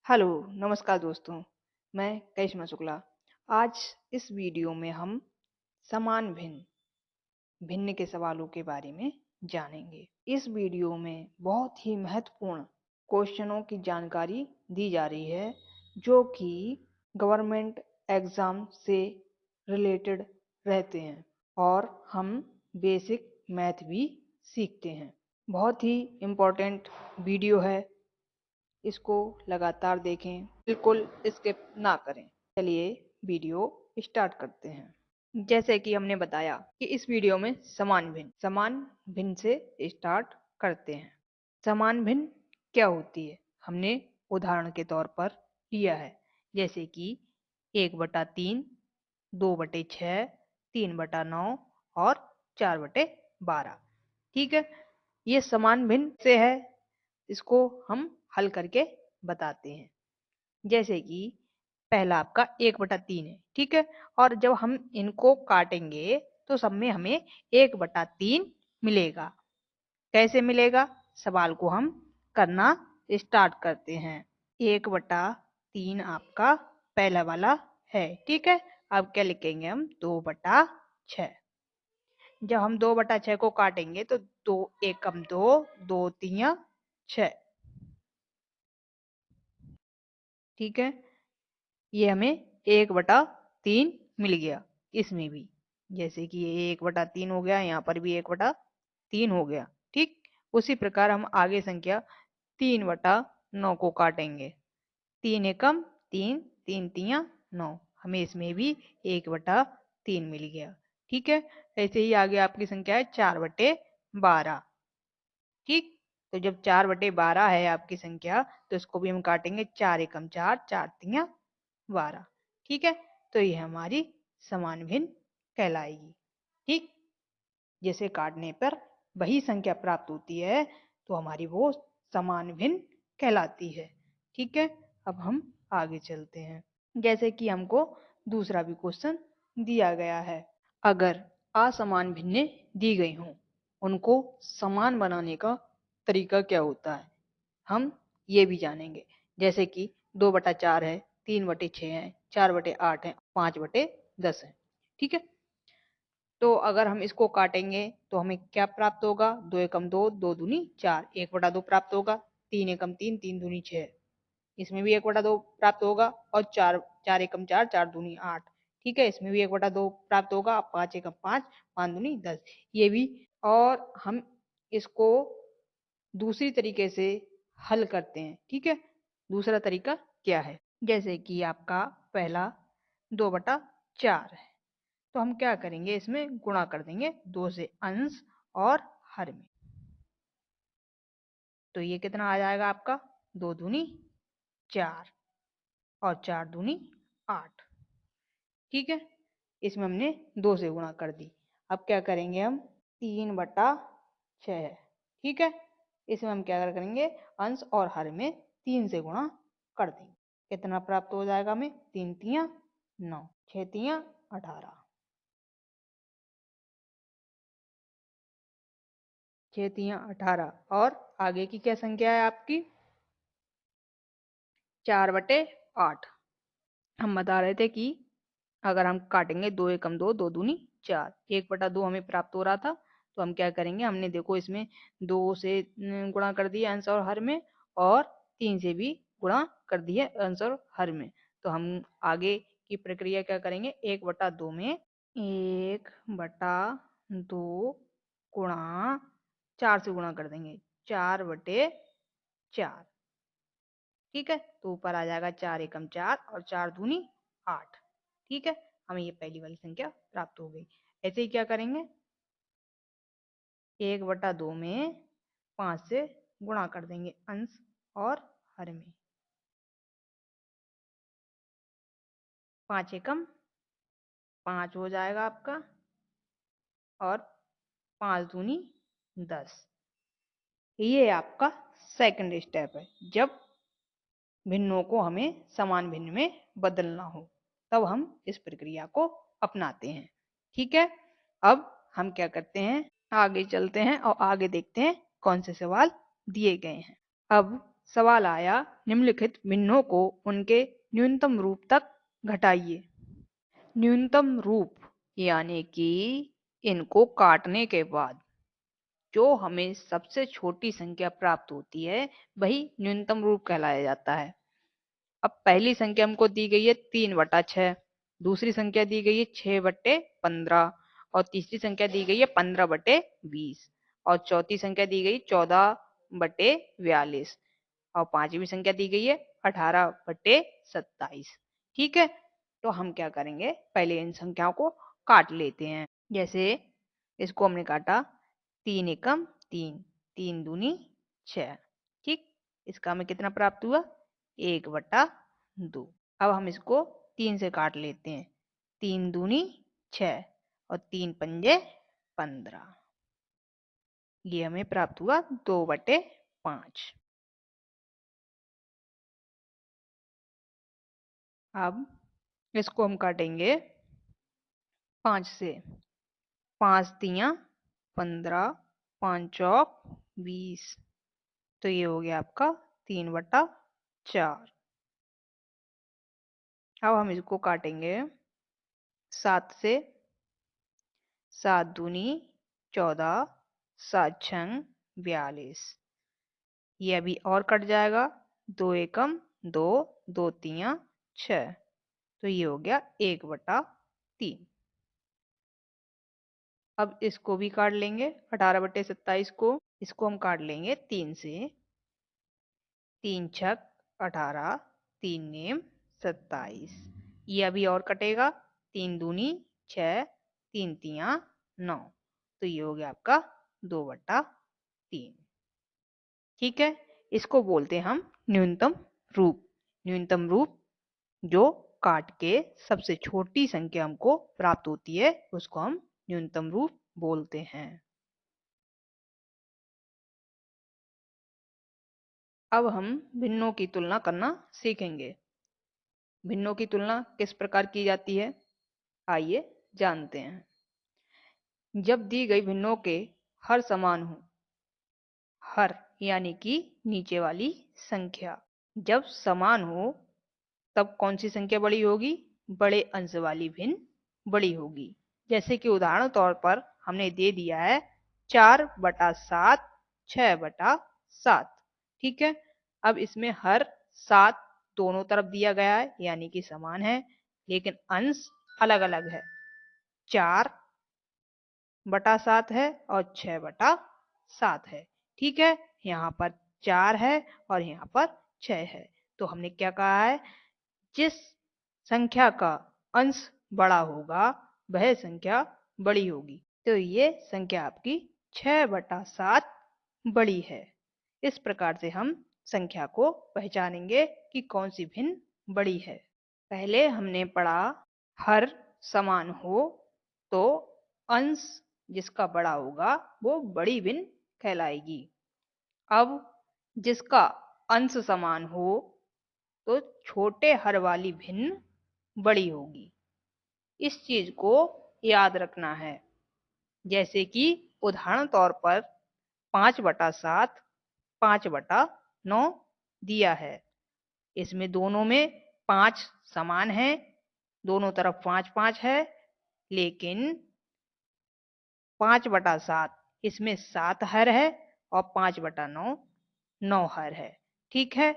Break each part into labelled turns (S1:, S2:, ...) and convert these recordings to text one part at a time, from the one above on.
S1: Hello, नमस्कार दोस्तों। मैं करिश्मा शुक्ला। आज इस वीडियो में हम समान भिन्न भिन्न के सवालों के बारे में जानेंगे। इस वीडियो में बहुत ही महत्वपूर्ण क्वेश्चनों की जानकारी दी जा रही है जो कि गवर्नमेंट एग्जाम से रिलेटेड रहते हैं और हम बेसिक मैथ भी सीखते हैं। बहुत ही इम्पोर्टेंट वीडियो है। इसको लगातार देखें, बिल्कुल स्किप ना करें। चलिए वीडियो स्टार्ट करते हैं। जैसे कि हमने बताया कि इस वीडियो में समान भिन्न से स्टार्ट करते हैं। समान भिन्न क्या होती है हमने उदाहरण के तौर पर लिया है, जैसे कि 1/3, 2/6, 3/9 और 4/12। ठीक है, ये समान भिन्न से है। इसको हम हल करके बताते हैं। जैसे कि पहला आपका 1/3 है, ठीक है, और जब हम इनको काटेंगे तो सब में हमें 1/3 मिलेगा। कैसे मिलेगा, सवाल को हम करना स्टार्ट करते हैं। 1/3 आपका पहला वाला है, ठीक है। अब क्या लिखेंगे हम, 2/6। जब हम 2/6 को काटेंगे तो 2 एकम 2, 2 तिया 6, ठीक है। ये हमें 1/3 मिल गया। इसमें भी जैसे कि ये 1/3 हो गया, यहाँ पर भी 1/3 हो गया, ठीक। उसी प्रकार हम आगे संख्या 3/9 को काटेंगे। 3 एकम 3, 3 तिया 9, हमें इसमें भी 1/3 मिल गया, ठीक है। ऐसे ही आगे आपकी संख्या है 4/12, ठीक। तो जब 4/12 है आपकी संख्या तो इसको भी हम काटेंगे। 4 एकम 4, 4 तिया 12, ठीक है। तो ये हमारी समान भिन्न कहलाएगी, ठीक। जैसे काटने पर वही संख्या प्राप्त होती है तो हमारी वो समान भिन्न कहलाती है, ठीक है। अब हम आगे चलते हैं। जैसे कि हमको दूसरा भी क्वेश्चन दिया गया है। अगर असमान भिन्नें दी गई हों, उनको समान बनाने का तरीका क्या होता है, हम ये भी जानेंगे। जैसे कि 2/4 है, 3/6 है, 4/8 है, 5/10 है, ठीक है। तो अगर हम इसको काटेंगे तो हमें क्या प्राप्त होगा, 2 एकम 2, 2 दूनी 4, 1/2 प्राप्त होगा। 3 एकम 3, 3 दूनी 6, इसमें भी 1/2 प्राप्त होगा। और 4, 4 एकम 4, 4 दूनी 8, ठीक है। इसमें भी 1/2 प्राप्त होगा। 5 एकम 5, 5 दूनी 10, ये भी। और हम इसको दूसरी तरीके से हल करते हैं, ठीक है। दूसरा तरीका क्या है, जैसे कि आपका पहला 2/4 है, तो हम क्या करेंगे, इसमें गुणा कर देंगे 2 से अंश और हर में। तो ये कितना आ जाएगा आपका, 2 दूनी 4 और 4 दूनी 8, ठीक है। इसमें हमने 2 से गुणा कर दी। अब क्या करेंगे हम, 3/6 है, ठीक है। इसमें हम क्या करेंगे, अंश और हर में 3 से गुणा कर देंगे। कितना प्राप्त हो जाएगा हमें, 3 तिया 9, 6 तिया 18, 6 तिया 18। और आगे की क्या संख्या है आपकी, 4/8। हम बता रहे थे कि अगर हम काटेंगे 2 एकम 2, 2 दूनी 4, 1/2 हमें प्राप्त हो रहा था। तो हम क्या करेंगे, हमने देखो इसमें 2 से गुणा कर दिया अंश और हर में, और 3 से भी गुणा कर दिए अंश और हर में। तो हम आगे की प्रक्रिया क्या करेंगे, 1/2 में 1/2 गुणा 4 से गुणा कर देंगे, 4/4, ठीक है। तो ऊपर आ जाएगा 4 एकम 4 और 4 दूनी 8, ठीक है। हमें ये पहली वाली संख्या प्राप्त हो गई। ऐसे ही क्या करेंगे, 1/2 में 5 से गुणा कर देंगे अंश और हर में। 5 एकम 5 हो जाएगा आपका, और 5 दूनी 10। ये आपका सेकंड स्टेप है, जब भिन्नों को हमें समान भिन्न में बदलना हो तब हम इस प्रक्रिया को अपनाते हैं, ठीक है। अब हम क्या करते हैं, आगे चलते हैं और आगे देखते हैं कौन से सवाल दिए गए हैं। अब सवाल आया, निम्नलिखित भिन्नों को उनके न्यूनतम रूप तक घटाइए। न्यूनतम रूप यानी कि इनको काटने के बाद जो हमें सबसे छोटी संख्या प्राप्त होती है वही न्यूनतम रूप कहलाया जाता है। अब पहली संख्या हमको दी गई है 3/6, दूसरी संख्या दी गई है 6/15 और तीसरी संख्या दी गई है 15/20 और चौथी संख्या दी गई 14/42 और पांचवी संख्या दी गई है 18/27। ठीक है, तो हम क्या करेंगे, पहले इन संख्याओं को काट लेते हैं। जैसे इसको हमने काटा 3 एकम 3, 3 दूनी 6। ठीक, इसका हमें कितना प्राप्त हुआ, 1/2। अब हम इसको 3 से काट लेते हैं, 3 दूनी 6 और 3 पंजे 15। ये हमें प्राप्त हुआ 2/5। अब इसको हम काटेंगे 5 से। 5 तियां 15, 5 चौक 20, तो ये हो गया आपका 3/4। अब हम इसको काटेंगे 7 से। 7 दूनी 14, 7 छंग 42, ये अभी और कट जाएगा, 2 एकम 2, 2 तियां 6, तो ये हो गया 1/3। अब इसको भी काट लेंगे 18/27 को। इसको हम काट लेंगे 3 से। 3 छक 18, 3 नेम 27, ये अभी और कटेगा, 3 दूनी 6, 3 तियां 9, तो ये हो गया आपका 2/3। ठीक है, इसको बोलते हैं हम न्यूनतम रूप। न्यूनतम रूप जो काट के सबसे छोटी संख्या हमको प्राप्त होती है उसको हम न्यूनतम रूप बोलते हैं। अब हम भिन्नों की तुलना करना सीखेंगे। भिन्नों की तुलना किस प्रकार की जाती है, आइए जानते हैं। जब दी गई भिन्नों के हर समान हो, हर यानी कि नीचे वाली संख्या जब समान हो तब कौन सी संख्या बड़ी होगी, बड़े अंश वाली भिन्न बड़ी होगी। जैसे कि उदाहरण तौर पर हमने दे दिया है 4/7, 6/7। ठीक है, अब इसमें हर 7 दोनों तरफ दिया गया है यानी कि समान है, लेकिन अंश अलग अलग है। 4/7 है और 6/7 है। ठीक है, यहाँ पर 4 है और यहाँ पर 6 है। तो हमने क्या कहा है, जिस संख्या का अंश बड़ा होगा वह संख्या बड़ी होगी। तो ये संख्या आपकी 6/7 बड़ी है। इस प्रकार से हम संख्या को पहचानेंगे कि कौन सी भिन्न बड़ी है। पहले हमने पढ़ा हर समान हो तो अंश जिसका बड़ा होगा वो बड़ी भिन्न कहलाएगी। अब जिसका अंश समान हो तो छोटे हर वाली भिन्न बड़ी होगी। इस चीज को याद रखना है। जैसे कि उदाहरण तौर पर 5/7, 5/9 दिया है। इसमें दोनों में 5 समान है, दोनों तरफ 5-5 है, लेकिन 5/7 इसमें 7 हर है और 5/9 9 हर है। ठीक है,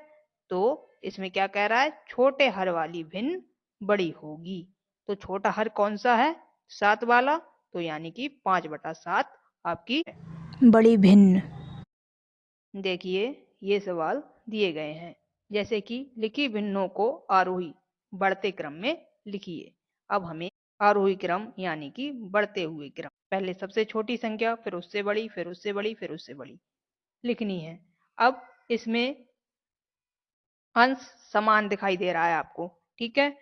S1: तो इसमें क्या कह रहा है, छोटे हर वाली भिन्न बड़ी होगी। तो छोटा हर कौन सा है, 7 वाला, तो यानी कि 5/7 आपकी बड़ी भिन्न। देखिए ये सवाल दिए गए हैं, जैसे कि लिखी भिन्नों को आरोही बढ़ते क्रम में लिखिए। अब हमें आरोही क्रम यानी कि बढ़ते हुए क्रम, पहले सबसे छोटी संख्या, फिर उससे बड़ी, फिर उससे बड़ी, फिर उससे बड़ी लिखनी है। अब इसमें अंश समान दिखाई दे रहा है आपको। ठीक है,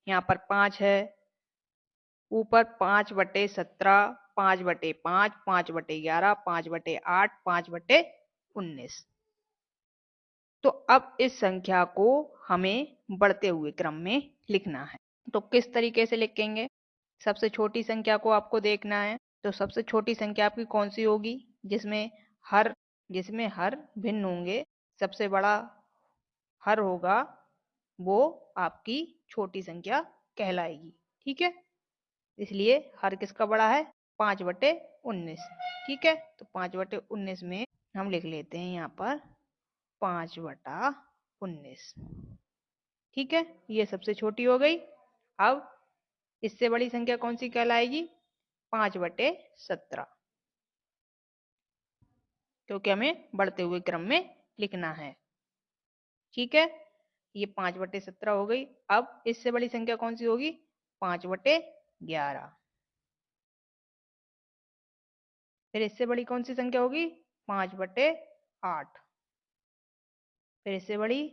S1: यहाँ पर 5 है, ऊपर 5/17, 5/5, 5/11, 5/8, 5/19। तो अब इस संख्या को हमें बढ़ते हुए क्रम में लिखना है। तो किस तरीके से लिखेंगे, सबसे छोटी संख्या को आपको देखना है। तो सबसे छोटी संख्या आपकी कौन सी होगी, जिसमें हर भिन्न होंगे। सबसे बड़ा हर होगा वो आपकी छोटी संख्या कहलाएगी। ठीक है, इसलिए हर किसका बड़ा है? 5/19। ठीक है, तो 5/19 में हम लिख लेते हैं यहाँ पर 5/19। ठीक है, ये सबसे छोटी हो गई। अब इससे बड़ी संख्या कौन सी कहलाएगी? 5/17, क्योंकि हमें बढ़ते हुए क्रम में लिखना है। ठीक है, ये 5/17 हो गई। अब इससे बड़ी संख्या कौन सी होगी? 5/11। फिर इससे बड़ी कौन सी संख्या होगी? 5/8। फिर इससे बड़ी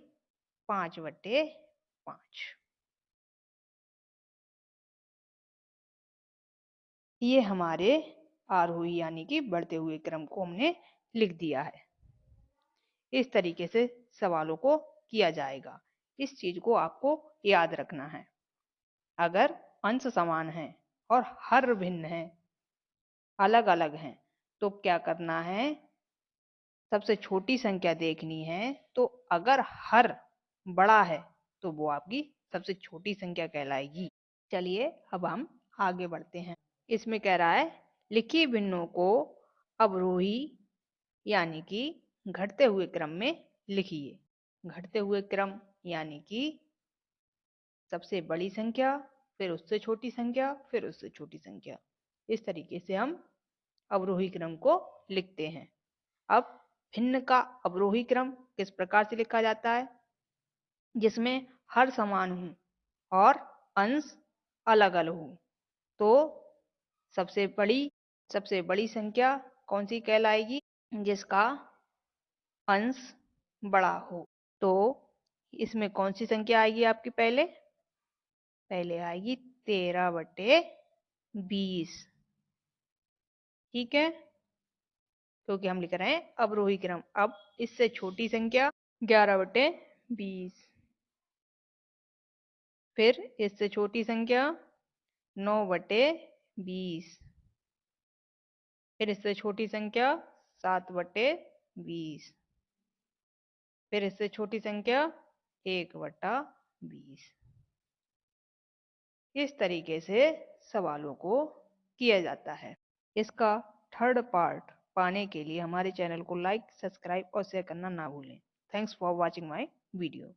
S1: 5/5। ये हमारे आरोही यानी कि बढ़ते हुए क्रम को हमने लिख दिया है। इस तरीके से सवालों को किया जाएगा। इस चीज को आपको याद रखना है। अगर अंश समान है और हर भिन्न है, अलग अलग हैं, तो क्या करना है? सबसे छोटी संख्या देखनी है। तो अगर हर बड़ा है तो वो आपकी सबसे छोटी संख्या कहलाएगी। चलिए अब हम आगे बढ़ते हैं। इसमें कह रहा है लिखी भिन्नों को अवरोही यानी कि घटते हुए क्रम में लिखिए। घटते हुए क्रम यानी कि सबसे बड़ी संख्या, फिर उससे छोटी संख्या, फिर उससे छोटी संख्या। इस तरीके से हम अवरोही क्रम को लिखते हैं। अब भिन्न का अवरोही क्रम किस प्रकार से लिखा जाता है? जिसमें हर समान हो और अंश अलग अलग हो। तो सबसे बड़ी संख्या कौन सी कहलाएगी? जिसका अंश बड़ा हो। तो इसमें कौन सी संख्या आएगी आपकी? पहले आएगी 13/20। ठीक है, क्योंकि हम लिख रहे हैं अवरोही क्रम। अब इससे छोटी संख्या 11/20। फिर इससे छोटी संख्या 9/20। फिर इससे छोटी संख्या 7/20। फिर इससे छोटी संख्या 1/20। इस तरीके से सवालों को किया जाता है। इसका थर्ड पार्ट पाने के लिए हमारे चैनल को लाइक, सब्सक्राइब और शेयर करना ना भूलें। Thanks for watching my video.